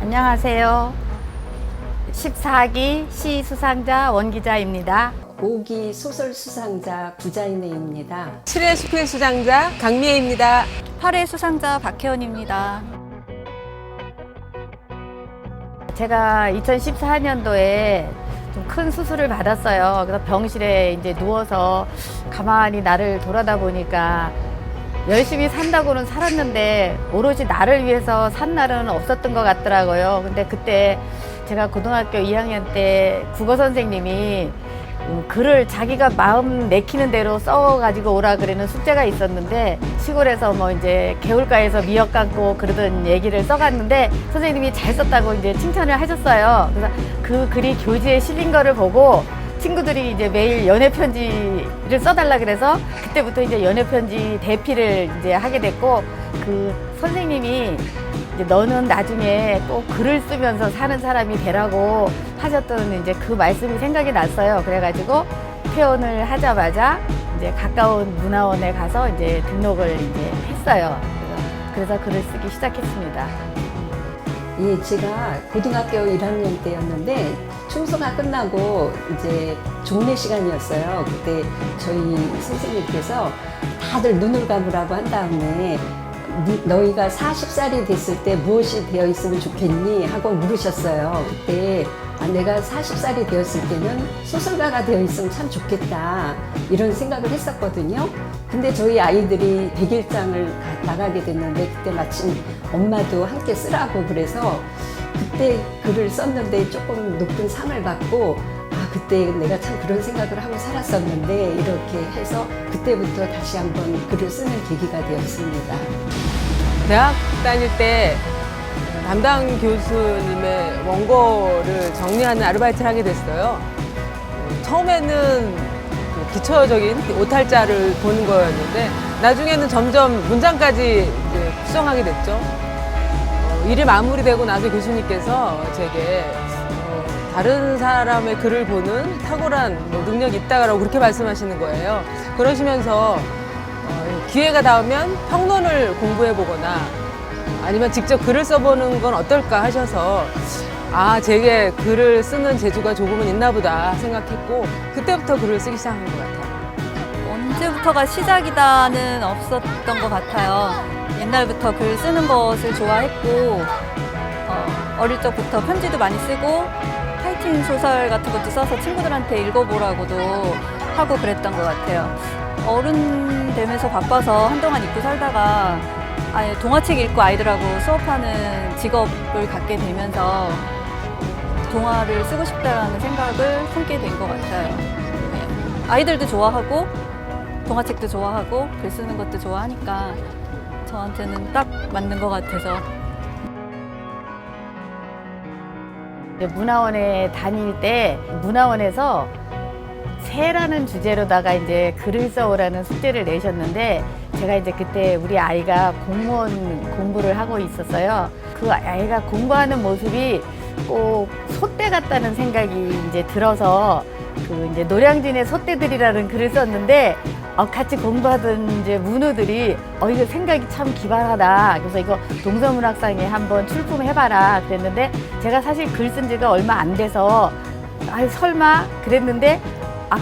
안녕하세요. 14기 시 수상자 원기자입니다. 5기 소설 수상자 구자인혜입니다. 7회 수필 수상자 강미애입니다. 8회 수상자 박혜원입니다. 제가 2014년도에 좀 큰 수술을 받았어요. 그래서 병실에 이제 누워서 가만히 나를 돌아다 보니까 열심히 산다고는 살았는데 오로지 나를 위해서 산 날은 없었던 것 같더라고요. 근데 그때 제가 고등학교 2학년 때 국어 선생님이 글을 자기가 마음 내키는 대로 써가지고 오라 그러는 숙제가 있었는데 시골에서 뭐 이제 개울가에서 미역 감고 그러던 얘기를 써갔는데 선생님이 잘 썼다고 이제 칭찬을 하셨어요. 그래서 그 글이 교지에 실린 거를 보고 친구들이 이제 매일 연애편지를 써달라 그래서 그때부터 이제 연애편지 대피를 이제 하게 됐고 그 선생님이 이제 너는 나중에 꼭 글을 쓰면서 사는 사람이 되라고 하셨던 이제 그 말씀이 생각이 났어요. 그래가지고 퇴원을 하자마자 이제 가까운 문화원에 가서 이제 등록을 이제 했어요. 그래서 글을 쓰기 시작했습니다. 예, 제가 고등학교 1학년 때였는데 충소가 끝나고 이제 종례 시간이었어요. 그때 저희 선생님께서 다들 눈을 감으라고 한 다음에 너희가 40살이 됐을 때 무엇이 되어 있으면 좋겠니? 하고 물으셨어요. 그때 내가 40살이 되었을 때는 소설가가 되어 있으면 참 좋겠다 이런 생각을 했었거든요. 근데 저희 아이들이 100일장을 나가게 됐는데 그때 마침 엄마도 함께 쓰라고 그래서 그때 글을 썼는데 조금 높은 상을 받고 그때 내가 참 그런 생각을 하고 살았었는데 이렇게 해서 그때부터 다시 한번 글을 쓰는 계기가 되었습니다. 대학 다닐 때 담당 교수님의 원고를 정리하는 아르바이트를 하게 됐어요. 처음에는 기초적인 오탈자를 보는 거였는데 나중에는 점점 문장까지 이제 구성하게 됐죠. 일이 마무리되고 나서 교수님께서 제게 다른 사람의 글을 보는 탁월한 능력이 있다고 그렇게 말씀하시는 거예요. 그러시면서 기회가 닿으면 평론을 공부해 보거나 아니면 직접 글을 써보는 건 어떨까 하셔서 제게 글을 쓰는 재주가 조금은 있나 보다 생각했고 그때부터 글을 쓰기 시작한 것 같아요. 언제부터가 시작이다는 없었던 것 같아요. 옛날부터 글 쓰는 것을 좋아했고 어릴 적부터 편지도 많이 쓰고 파이팅 소설 같은 것도 써서 친구들한테 읽어보라고도 하고 그랬던 것 같아요. 어른 되면서 바빠서 한동안 잊고 살다가 동화책 읽고 아이들하고 수업하는 직업을 갖게 되면서 동화를 쓰고 싶다라는 생각을 품게 된 것 같아요. 아이들도 좋아하고 동화책도 좋아하고 글 쓰는 것도 좋아하니까 저한테는 딱 맞는 것 같아서. 문화원에 다닐 때 문화원에서 새라는 주제로다가 이제 글을 써오라는 숙제를 내셨는데 제가 이제 그때 우리 아이가 공무원 공부를 하고 있었어요. 그 아이가 공부하는 모습이 꼭 소떼 같다는 생각이 이제 들어서 그 이제 노량진의 소떼들이라는 글을 썼는데 같이 공부하던 이제 문우들이 이거 생각이 참 기발하다. 그래서 이거 동서문학상에 한번 출품해봐라 그랬는데 제가 사실 글 쓴 지가 얼마 안 돼서 설마 그랬는데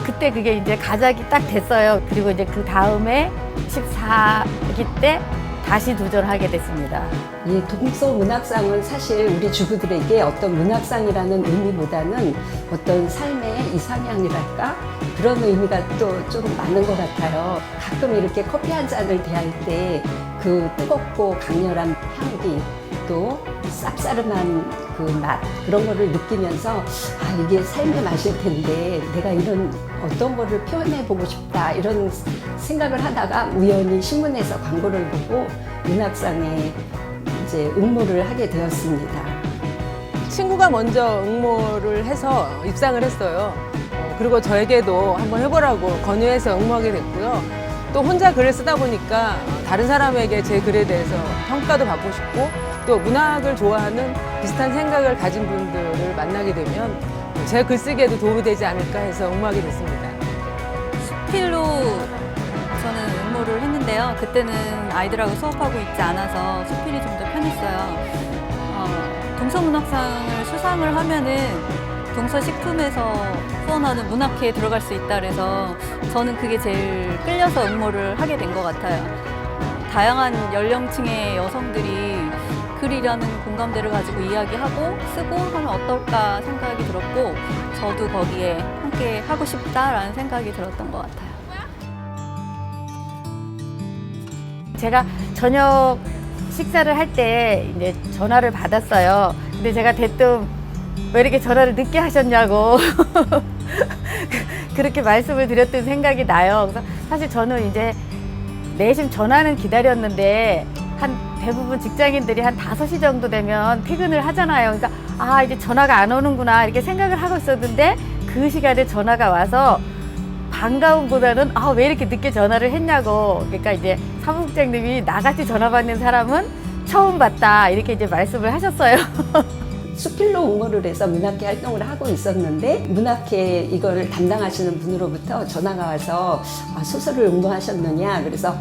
그때 그게 이제 가작이 딱 됐어요. 그리고 이제 그 다음에 14기 때 다시 도전하게 됐습니다. 이 동서문학상은 사실 우리 주부들에게 어떤 문학상이라는 의미보다는 어떤 삶의 이상향이랄까 그런 의미가 또 좀 많은 것 같아요. 가끔 이렇게 커피 한 잔을 대할 때 그 뜨겁고 강렬한 향기 또 쌉싸름한 그 맛 그런 거를 느끼면서 이게 삶의 맛일 텐데 내가 이런 어떤 거를 표현해 보고 싶다 이런 생각을 하다가 우연히 신문에서 광고를 보고 문학상에 이제 응모를 하게 되었습니다. 친구가 먼저 응모를 해서 입상을 했어요. 그리고 저에게도 한번 해보라고 권유해서 응모하게 됐고요. 또 혼자 글을 쓰다 보니까 다른 사람에게 제 글에 대해서 평가도 받고 싶고 또 문학을 좋아하는 비슷한 생각을 가진 분들을 만나게 되면 제 글쓰기에도 도움이 되지 않을까 해서 응모하게 됐습니다. 수필로 저는 응모를 했는데요. 그때는 아이들하고 수업하고 있지 않아서 수필이 좀 더 편했어요. 동서문학상을 수상을 하면은 동서식품에서 후원하는 문학회에 들어갈 수 있다 그래서 저는 그게 제일 끌려서 응모를 하게 된 것 같아요. 다양한 연령층의 여성들이 글이라는 공감대를 가지고 이야기하고 쓰고 하면 어떨까 생각이 들었고 저도 거기에 함께 하고 싶다라는 생각이 들었던 것 같아요. 제가 저녁 식사를 할 때 이제 전화를 받았어요. 근데 제가 대뜸 왜 이렇게 전화를 늦게 하셨냐고 그렇게 말씀을 드렸던 생각이 나요. 그래서 사실 저는 이제 내심 전화는 기다렸는데 한 대부분 직장인들이 한 5시 정도 되면 퇴근을 하잖아요. 그러니까 아 이제 전화가 안 오는구나 이렇게 생각을 하고 있었는데 그 시간에 전화가 와서 반가움보다는 아 왜 이렇게 늦게 전화를 했냐고. 그러니까 이제 사무국장님이 나같이 전화 받는 사람은 처음 봤다 이렇게 이제 말씀을 하셨어요. 수필로 응모를 해서 문학회 활동을 하고 있었는데 문학회 이걸 담당하시는 분으로부터 전화가 와서 소설을 응모하셨느냐 그래서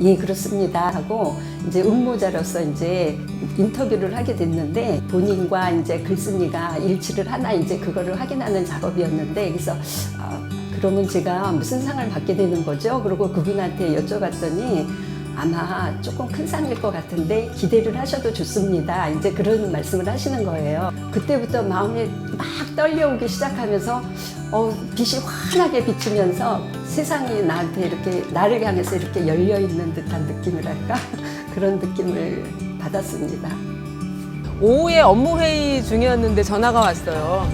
예 그렇습니다 하고 이제 응모자로서 이제 인터뷰를 하게 됐는데 본인과 이제 글쓴이가 일치를 하나 이제 그거를 확인하는 작업이었는데 그래서 그러면 제가 무슨 상을 받게 되는 거죠? 그리고 그분한테 여쭤봤더니 아마 조금 큰 상일 것 같은데 기대를 하셔도 좋습니다. 이제 그런 말씀을 하시는 거예요. 그때부터 마음이 막 떨려오기 시작하면서 빛이 환하게 비치면서 세상이 나한테 이렇게 나를 향해서 이렇게 열려 있는 듯한 느낌이랄까 그런 느낌을 받았습니다. 오후에 업무회의 중이었는데 전화가 왔어요.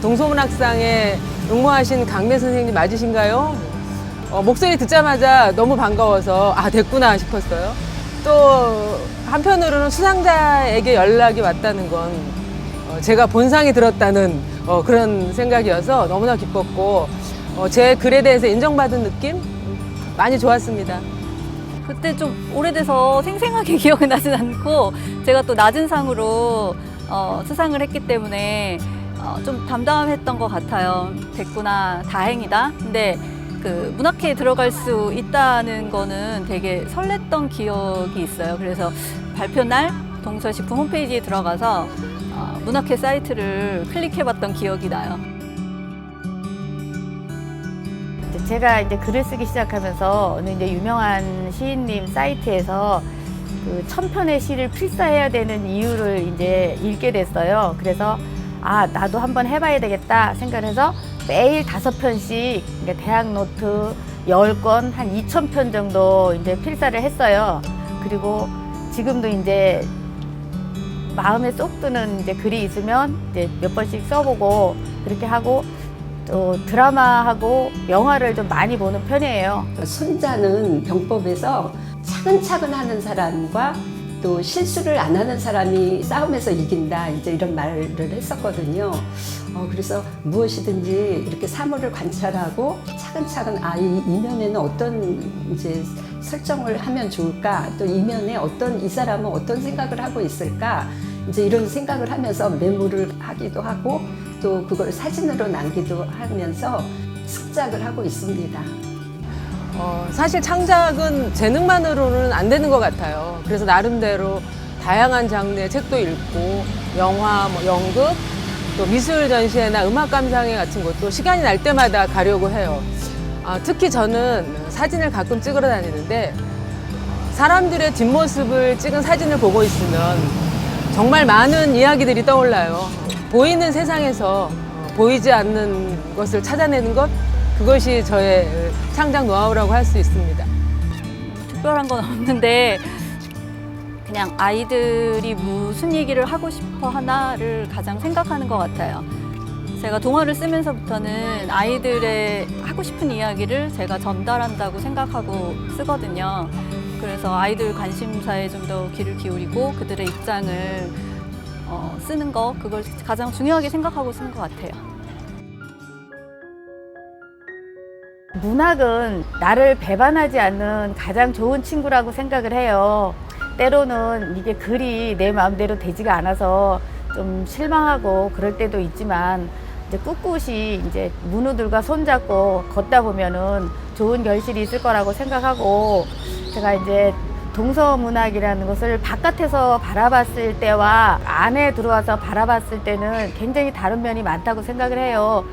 동서문학상에 응모하신 강매 선생님 맞으신가요? 목소리 듣자마자 너무 반가워서 아 됐구나 싶었어요. 또 한편으로는 수상자에게 연락이 왔다는 건 제가 본상이 들었다는 그런 생각이어서 너무나 기뻤고 제 글에 대해서 인정받은 느낌 많이 좋았습니다. 그때 좀 오래돼서 생생하게 기억이 나진 않고 제가 또 낮은 상으로 수상을 했기 때문에 좀 담담했던 것 같아요. 됐구나, 다행이다. 근데 그 문학회에 들어갈 수 있다는 거는 되게 설렜던 기억이 있어요. 그래서 발표 날 동서식품 홈페이지에 들어가서 문학회 사이트를 클릭해봤던 기억이 나요. 제가 이제 글을 쓰기 시작하면서 어느 이제 유명한 시인님 사이트에서 그 1000편의 시를 필사해야 되는 이유를 이제 읽게 됐어요. 그래서 아 나도 한번 해봐야 되겠다 생각해서 매일 5편씩 그러니까 대학 노트 10권 한 2000편 정도 이제 필사를 했어요. 그리고 지금도 이제 마음에 쏙 드는 이제 글이 있으면 이제 몇 번씩 써보고 그렇게 하고 또 드라마하고 영화를 좀 많이 보는 편이에요. 손자는 병법에서 차근차근 하는 사람과 또 실수를 안 하는 사람이 싸움에서 이긴다 이제 이런 말을 했었거든요. 그래서 무엇이든지 이렇게 사물을 관찰하고 차근차근 이 이면에는 어떤 이제 설정을 하면 좋을까 또 이면에 어떤 이 사람은 어떤 생각을 하고 있을까 이제 이런 생각을 하면서 메모를 하기도 하고 또 그걸 사진으로 남기도 하면서 습작을 하고 있습니다. 사실 창작은 재능만으로는 안 되는 것 같아요. 그래서 나름대로 다양한 장르의 책도 읽고 영화, 연극, 또 미술 전시회나 음악 감상회 같은 것도 시간이 날 때마다 가려고 해요. 특히 저는 사진을 가끔 찍으러 다니는데 사람들의 뒷모습을 찍은 사진을 보고 있으면 정말 많은 이야기들이 떠올라요. 보이는 세상에서 보이지 않는 것을 찾아내는 것, 그것이 저의 창작 노하우라고 할 수 있습니다. 특별한 건 없는데 그냥 아이들이 무슨 얘기를 하고 싶어 하나를 가장 생각하는 것 같아요. 제가 동화를 쓰면서부터는 아이들의 하고 싶은 이야기를 제가 전달한다고 생각하고 쓰거든요. 그래서 아이들 관심사에 좀 더 귀를 기울이고 그들의 입장을 쓰는 거, 그걸 가장 중요하게 생각하고 쓰는 것 같아요. 문학은 나를 배반하지 않는 가장 좋은 친구라고 생각을 해요. 때로는 이게 글이 내 마음대로 되지가 않아서 좀 실망하고 그럴 때도 있지만 이제 꿋꿋이 이제 문우들과 손잡고 걷다 보면은 좋은 결실이 있을 거라고 생각하고 제가 이제 동서문학이라는 것을 바깥에서 바라봤을 때와 안에 들어와서 바라봤을 때는 굉장히 다른 면이 많다고 생각을 해요.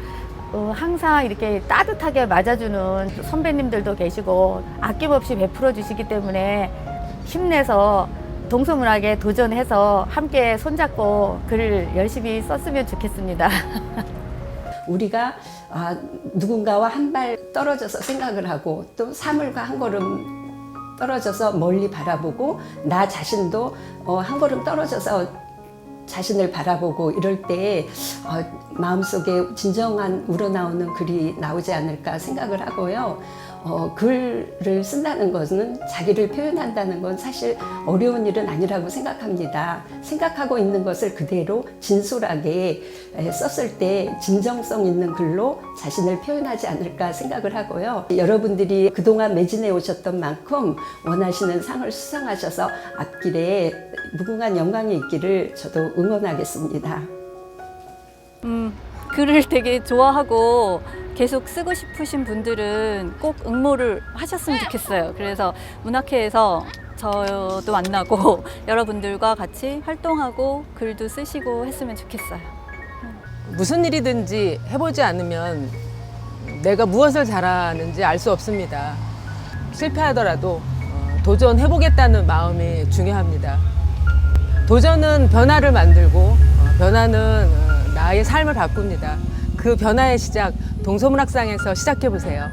항상 이렇게 따뜻하게 맞아주는 선배님들도 계시고 아낌없이 베풀어 주시기 때문에 힘내서 동서문학에 도전해서 함께 손잡고 글을 열심히 썼으면 좋겠습니다. 우리가 누군가와 한 발 떨어져서 생각을 하고 또 사물과 한 걸음 떨어져서 멀리 바라보고 나 자신도 한 걸음 떨어져서 자신을 바라보고 이럴 때 마음속에 진정한 우러나오는 글이 나오지 않을까 생각을 하고요. 글을 쓴다는 것은 자기를 표현한다는 건 사실 어려운 일은 아니라고 생각합니다. 생각하고 있는 것을 그대로 진솔하게 썼을 때 진정성 있는 글로 자신을 표현하지 않을까 생각을 하고요. 여러분들이 그동안 매진해 오셨던 만큼 원하시는 상을 수상하셔서 앞길에 무궁한 영광이 있기를 저도 응원하겠습니다. 글을 되게 좋아하고 계속 쓰고 싶으신 분들은 꼭 응모를 하셨으면 좋겠어요. 그래서 문학회에서 저도 만나고 여러분들과 같이 활동하고 글도 쓰시고 했으면 좋겠어요. 무슨 일이든지 해보지 않으면 내가 무엇을 잘하는지 알 수 없습니다. 실패하더라도 도전해보겠다는 마음이 중요합니다. 도전은 변화를 만들고 변화는 나의 삶을 바꿉니다. 그 변화의 시작, 동서문학상에서 시작해보세요.